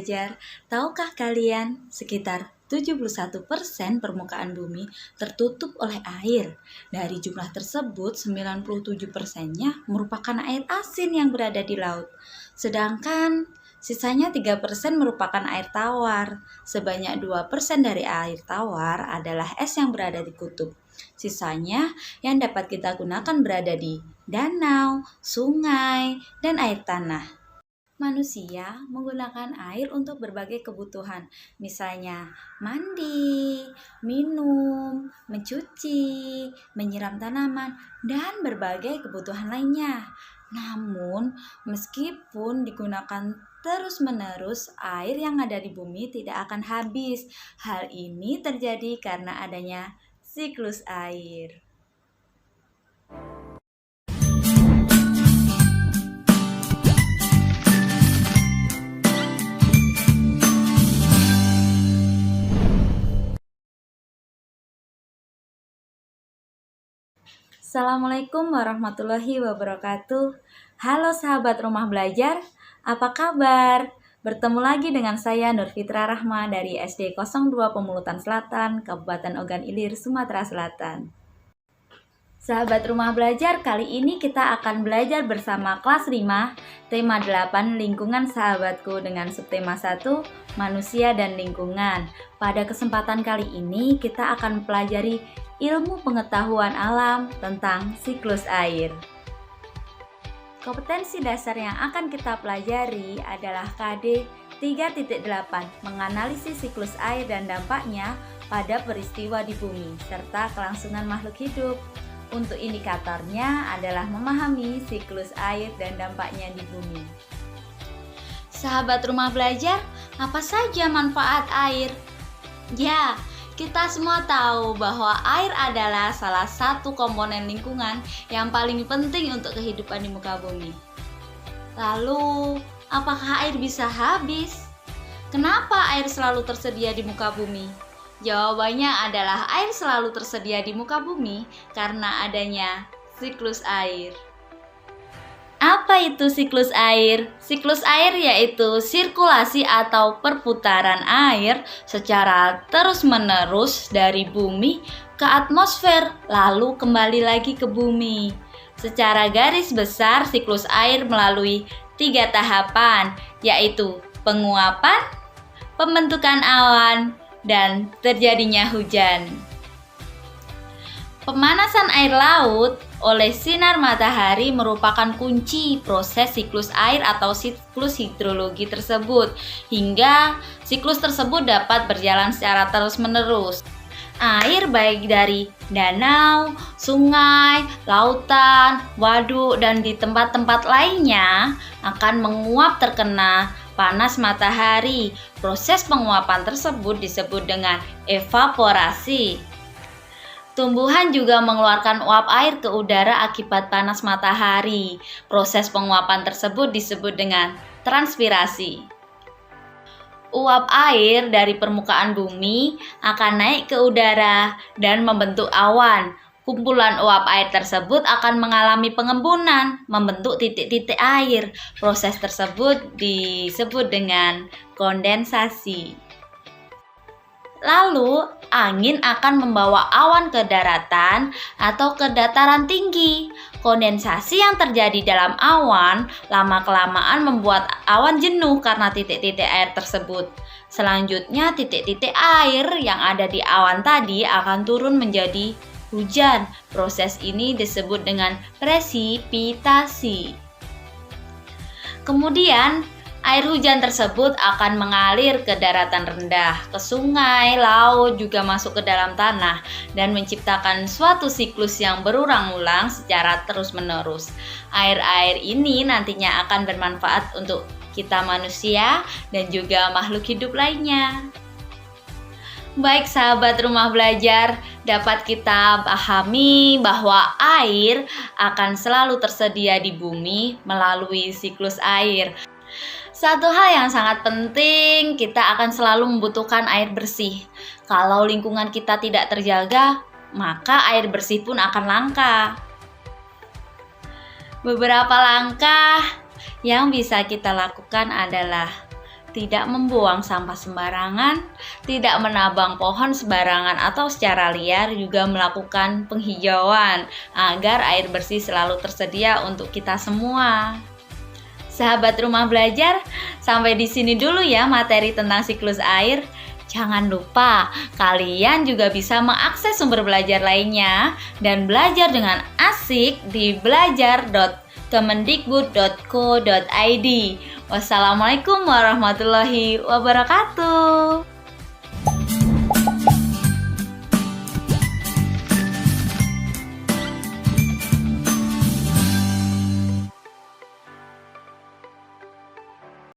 belajar. Tahukah kalian, sekitar 71% permukaan bumi tertutup oleh air. Dari jumlah tersebut, 97%-nya merupakan air asin yang berada di laut. Sedangkan sisanya 3% merupakan air tawar. Sebanyak 2% dari air tawar adalah es yang berada di kutub. Sisanya yang dapat kita gunakan berada di danau, sungai, dan air tanah. Manusia menggunakan air untuk berbagai kebutuhan, misalnya mandi, minum, mencuci, menyiram tanaman, dan berbagai kebutuhan lainnya. Namun, meskipun digunakan terus-menerus, air yang ada di bumi tidak akan habis. Hal ini terjadi karena adanya siklus air. Assalamualaikum warahmatullahi wabarakatuh. Halo sahabat rumah belajar, apa kabar? Bertemu lagi dengan saya Nur Fitra Rahma dari SD 02 Pemulutan Selatan, Kabupaten Ogan Ilir, Sumatera Selatan. Sahabat rumah belajar, kali ini kita akan belajar bersama kelas 5, tema 8, lingkungan sahabatku dengan subtema 1, manusia dan lingkungan. Pada kesempatan kali ini kita akan mempelajari ilmu pengetahuan alam tentang siklus air. Kompetensi dasar yang akan kita pelajari adalah KD 3.8, menganalisis siklus air dan dampaknya pada peristiwa di bumi, serta kelangsungan makhluk hidup. Untuk indikatornya adalah memahami siklus air dan dampaknya di bumi. Sahabat rumah belajar, apa saja manfaat air? Ya, kita semua tahu bahwa air adalah salah satu komponen lingkungan yang paling penting untuk kehidupan di muka bumi. Lalu, apakah air bisa habis? Kenapa air selalu tersedia di muka bumi? Jawabannya adalah air selalu tersedia di muka bumi karena adanya siklus air. Apa itu siklus air? Siklus air yaitu sirkulasi atau perputaran air secara terus-menerus dari bumi ke atmosfer, lalu kembali lagi ke bumi. Secara garis besar, siklus air melalui 3 tahapan, yaitu penguapan, pembentukan awan, dan terjadinya hujan. Pemanasan air laut oleh sinar matahari merupakan kunci proses siklus air atau siklus hidrologi tersebut, hingga siklus tersebut dapat berjalan secara terus-menerus. Air baik dari danau, sungai, lautan, waduk, dan di tempat-tempat lainnya akan menguap terkena panas matahari. Proses penguapan tersebut disebut dengan evaporasi. Tumbuhan juga mengeluarkan uap air ke udara akibat panas matahari. Proses penguapan tersebut disebut dengan transpirasi. Uap air dari permukaan bumi akan naik ke udara dan membentuk awan. Kumpulan uap air tersebut akan mengalami pengembunan, membentuk titik-titik air. Proses tersebut disebut dengan kondensasi. Lalu, angin akan membawa awan ke daratan atau ke dataran tinggi. Kondensasi yang terjadi dalam awan lama-kelamaan membuat awan jenuh karena titik-titik air tersebut. Selanjutnya, titik-titik air yang ada di awan tadi akan turun menjadi hujan. Proses ini disebut dengan presipitasi. Kemudian, air hujan tersebut akan mengalir ke daratan rendah, ke sungai, laut, juga masuk ke dalam tanah dan menciptakan suatu siklus yang berulang-ulang secara terus-menerus. Air-air ini nantinya akan bermanfaat untuk kita manusia dan juga makhluk hidup lainnya. Baik sahabat rumah belajar, dapat kita pahami bahwa air akan selalu tersedia di bumi melalui siklus air. Satu hal yang sangat penting, kita akan selalu membutuhkan air bersih. Kalau lingkungan kita tidak terjaga, maka air bersih pun akan langka. Beberapa langkah yang bisa kita lakukan adalah tidak membuang sampah sembarangan, tidak menabang pohon sembarangan atau secara liar, juga melakukan penghijauan agar air bersih selalu tersedia untuk kita semua. Sahabat Rumah Belajar, sampai di sini dulu ya materi tentang siklus air. Jangan lupa, kalian juga bisa mengakses sumber belajar lainnya dan belajar dengan asik di belajar.kemendikbud.co.id. Wassalamualaikum warahmatullahi wabarakatuh.